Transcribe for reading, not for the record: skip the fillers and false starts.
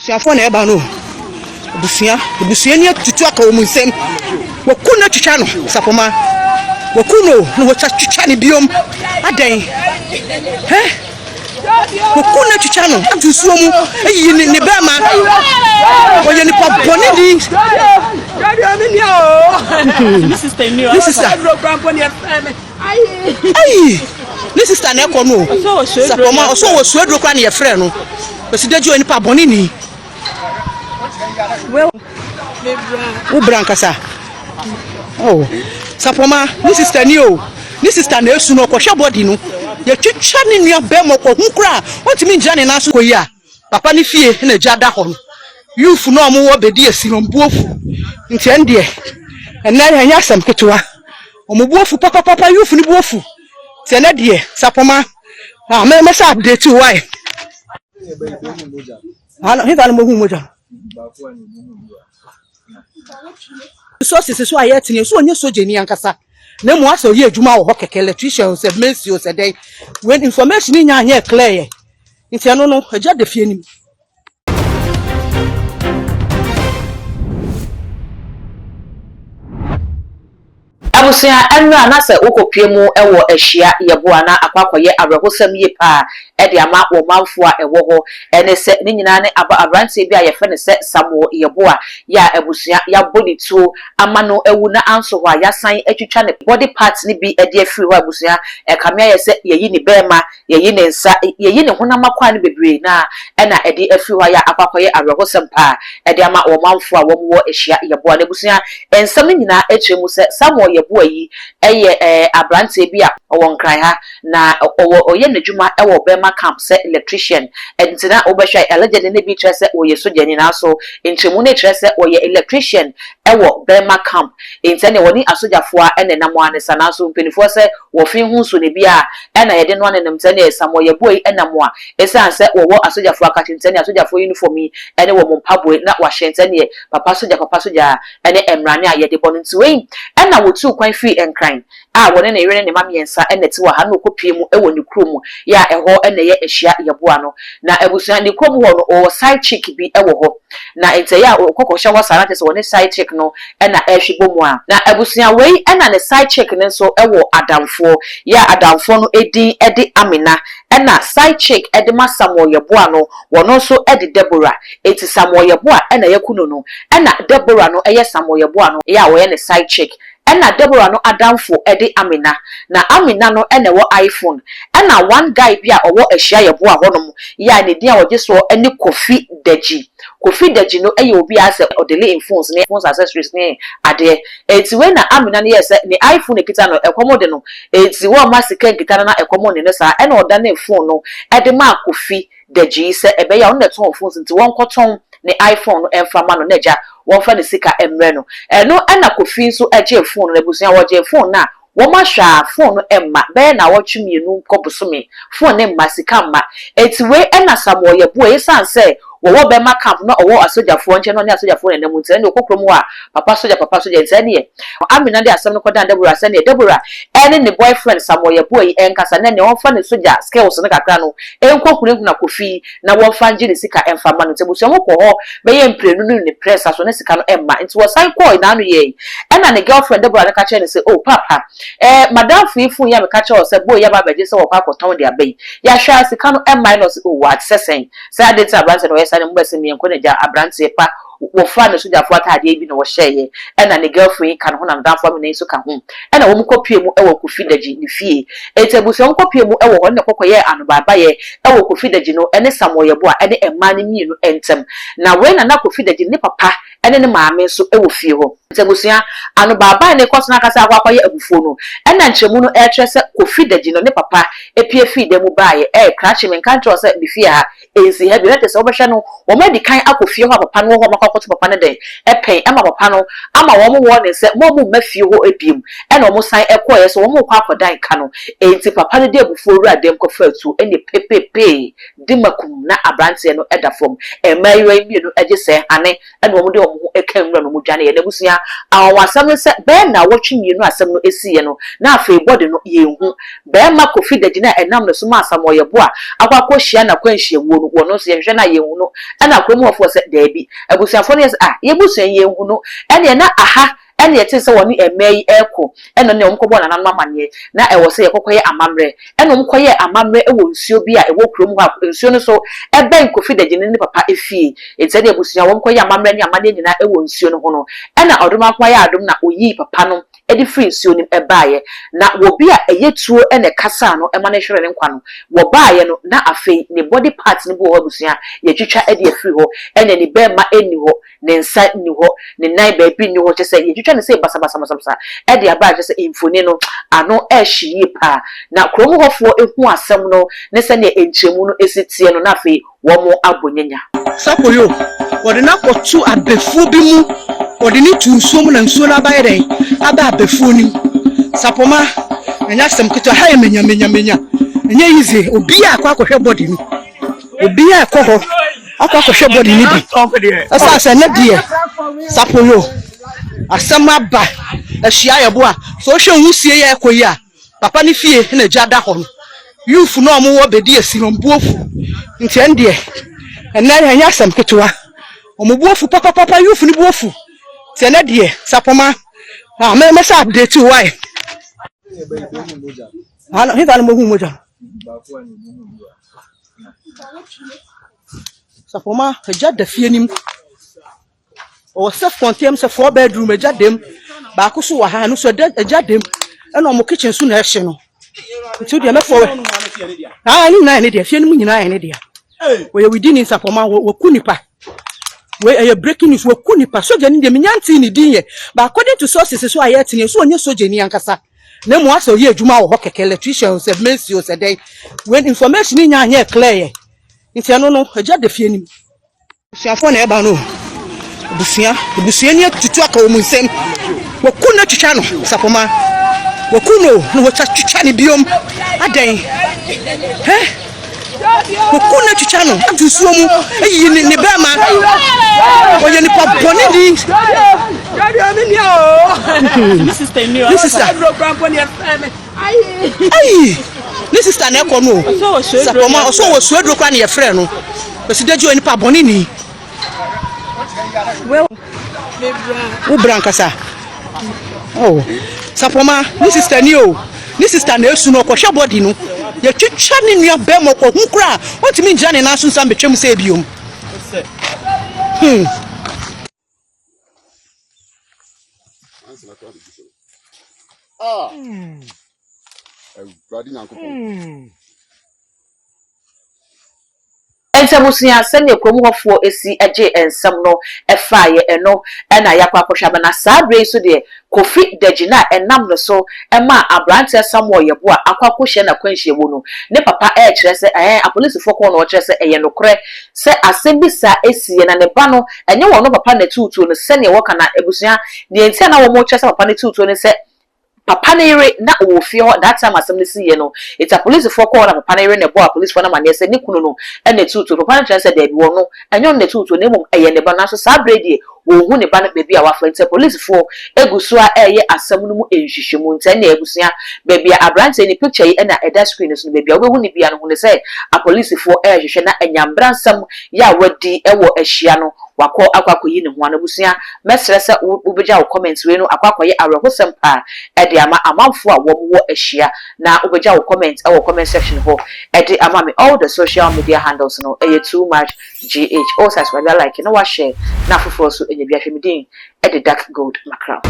Siafo na eba no. Busia ni tutu aka o munsem. Wakuno twitwa no sapoma. Wakuno no watwitwa ne biom. Adan. Wakuno twitwa no atusuo mu eyi ne bema. Oye ni pabone di. This is sister na ko no. Sapoma oso wo suadro kwa na ye frɛ no. Osidaji oni pabone ni. Well, Ubrankasa. Oh, Sapoma, this is the new. This is the new suno ko body no. Ye twitwa ni nua bemo ko hunkra. What mean Jane na so ko yi a. Papa ni fie na jada ho no. Youth no mo wo bedi asinombuofu. Nti ende. Ena hanya asam ketewa. Omobuofu papa youth ni buofu. Ti ena de Sapoma. Ah, me sa update why. Ano hiva no mo hu moja. So so aye tinye so onye soje ni ankasa na mu aso ye adwuma wo keke electrician se mesio se dey when information nya anya clear nti eno no agya de fie nim abusia enra na se ukopie mu ewo ehia yeboa na akwakoye abrehosam ye pa ede ama wo manfo a ewo ho ene se ni nyina ne abrante bi a ye fe ne se Samuel yeboa ya abusia ya body to amano ewu na anso ho ya san atwitwa ne body parts ni bi ede afiri ho abusia e kamia ye se yeyi ni bema yeyi ne nsa yeyi ne honam akwa ne bebre na ena ede afiri ho ya akwakoye abrehosam pa ede ama wo manfo a wo wo ehia yeboa na abusia ensam nyina atwemu se Samuel yeboa yi eye abrante bi a wo nkran ha na oye n'adwuma ewo bema camp se electrician entina obehwa alleged ne bi trese oye soja ni na so entremu ne trese oye electrician ewo bema camp entene woni asojafo a ene namo anesa na so mpenifo se wo fin hu so ne bi a ena yede no anem tene Samuel yeboa yi enamo a esan se wo asojafo aka tentene asojafo uniform yi ene wo mpabo na wa hyentene papa soja ene emrane a yede bono ntiwe ena wotu kwan free enkran a woni ne yere ne mamiensa ene ti wa ha no kopie mu ewo ne krom ya eho ene ye ehia yeboa no na abusuan ne krom ho no o side chick bi ewo ho na enteya kokosha ho sarate se woni side chick no ena ehwebo a na abusuan wei ena ne side chick ne so ewo adamfo ya adamfo no edi Amina ena side chick edi ma Samuel yeboa no wono so edi Deborah eti Samuel yeboa ena yakuno no ena Deborah no eye Samuel yeboa no ya wo ye ne side chick ena Deborah no adamfo edi Amina na Amina no ena wo iPhone ena one guy bi a owo ehia yeboa honom ya ne dia woje so eni Kofi Deji no eye obi ase odele phones ne phones accessories ne ade eti we na Amina ne yese ne iPhone ekita no ekomode no eti wo masika ekita na ekomode ne sa ena oda ne phone no ede ma Kofi Deji se ebe ya on the ton phones nti won koton ne iPhone no emfa ma no neja won fa ne sika emre no eno ena Kofi nso eje phone no ebusia wo je phone na woma hwa phone emma be na wotwemienu kobosome phone emma sika ma eti we ena Samuel yeboa yesan se wo bema camp na owo asojafo nche no ne asojafo ne namu nti ne okokrom a papa soja nti ne Amina de asem no kodan Deborah se ne Deborah ene ne boyfriend Samuel yeboa yi enkasa ne won fa ne soja skills ne kakra no enkokuru na Kofi na won fa nje ne sika emfa ma no tebuso mo ko ho be ye mprenu no ne press aso ne sika no emma nti wo sai call na no ye ena ne girlfriend Deborah ne ka che ne se oh papa madam fifu ya me ka che o se boy ya ba beje se wo kwa koton de abai ya hwa sika no emma no se oh what sesen say data branch no sane mbese mi enko ne ja abrante pa wo fa no sojafo atade bi no wo hyeye ena ne girlfriend kan ho na ndamfo me nso ka ho ena wo mkopie mu ewo Kofi Deji ne fie etebuso mkopie mu ewo ho ne kokoye anobaba ye ewo Kofi Deji no ene Samuel yeboa ene emma ne mienu entem na we na Kofi Deji ne papa ene ne maame nso ewo fie ho etebusia anobaba ne kwosona kasa akwakoye abufuo no ena nchemu no etrese Kofi Deji no ne papa epie fie de mu baaye krache men kan tro se bi fie ha ensi ha bi rete se obehwe no wo medi kan akofie ho papa no ho wakoto papa ne den pen ama papa no ama wo mo wo ne se mo mu mafie ho ebiem e na mo san ekoye so wo mo kwa akodan ka no enti papa ne de abufuo ru adem ko fatu ene pepepe dimakum na abrante no eda fom emayiwa mienu eje se ane ene wo mo de wo ho eka nwura no mu dwane ye na busua awasam ne se be na wotwe mienu asam no esiye no na afei body no yenhu be ma kofi de gina enam no so ma asam oyebo a akwakọ hia na kwanhia wo no wo no so yenhwe na yenhu no ena kwemofo se daabi abusuafo ne yebusuan yenhu no ene na aha ene yete se woni emai eko ene ne omkọbọ na nanu amanye na ewo se yekokoye amamre ene omkoye amamre ewo nsuo bi a ewo krom ha nsuo no so eben kofi de gine ne papa efie etse de abusuan omkoye amamre ne amanye nyina ewo nsuo no ho no ena odom akwaya adom na oyi papa no edi free nsuo nim ebaaye na wobi a eyetuo ene kasa no ema ne hwere ne nkwa no wo baaye no na afei ne body parts ne bo ho abusuan ye twitwa edi afiri ho ene ne bema eni ho ne nsa ni ho ne nan ba bi ni ho kyese ye twitwa ne se basa edi aba kyese infoni no ano ehyiye pa na kromo hofo ehu asem no ne se ne enchemu no esitie no na afei wo mo abonyanya sapoyo wode na kotu abefu bi mu wode ni tunsuo mu na nsuo na abaye den aba abefu ni sapoma enya sem kito ha menya enya yize obi a akwa body ni obi a akwa hwe body ni bi asa asa na die sapoyo asema ba ahia yebo a so hwe husie ye ekoyi a papa ni fie na jada ho no youth no mo wo bedi asirombuofu ntiende ena enya sem kito omobuofu papa youth ni buofu tiene die sapoma me sa update why ana hiva no mohu moja sapoma eja da fie nim o self contained se 4 bedroom eja dem ba ko so wa ha no so eja dem ena o mo kitchen so na ehye no nti de me fo we ni na ne de fie nim nyina ne de we within sapoma wo kunipa we are breaking news we kunipa soja ni de menyanti ni dinye but according to sources so ayet ni so onye soja ni ankasa na mu aso ye adwuma wo keke electrician se mensi o se den when information ni nya anya clear nti eno no eja de fie nim busuafo na eba no busuan ni tutu aka o mu nsem we kunna twitwa no sapoma we kunno no we twitwa ni biom aden Kokuna chichano atusuo mu eyi ni bema oye ni pa boni di this sister na eko no sapoma so wo suedro kwa na ye frɛ no osidejo ni pa boni ni wo brankasa oh sapoma this sister na esu no ko hwe body no ye twitwa ni nua bemo ko hunkura ontimi ngira ne na so nsam betwem se biom Ensabusia sene kromu hofo esi eje ensam no efaaye eno ena yakwa akohwa na sabre so de kofi dagina enam no so ema abrante Samuel yebo akwakohye na kwanhye wo no ne papa kyerɛ sɛ apolice fo ko no kyerɛ sɛ eye no korɛ sɛ asebisa esie na ne ba no enye wo no papa na tutu no sene wo kana ebusua ne entia na wo mo kyerɛ sɛ papa na tutu no sɛ papa na ire na wo fie ho that time assembly see no it's a police for call na papa na ire na bo police for na man say ni kunu no e na tutu papa na say da bi wo no enyo na tutu na mum eye ne ba na so sabredi wo hu ne ba na baby a wa fa it's police for egusu a eye asem no mu enhwehwemu ntan na egusua baby a abrante ni picture yi na eda screen so baby a wo hu ne bia no hu ne say a police for hwehwe na anyambra nsam ya wadi ewo ahia no wako akwakoyi ne ho anabusua mesre se ubegya wo comments we no akwakoye arehosem pa ede ama amanfo a wo wo ahia na ubegya wo comment e wo comment section ho ede ama me all the social media handles no too much gh also subscribe like no wa share na foforo so enye bia hwemidin ede dark gold macro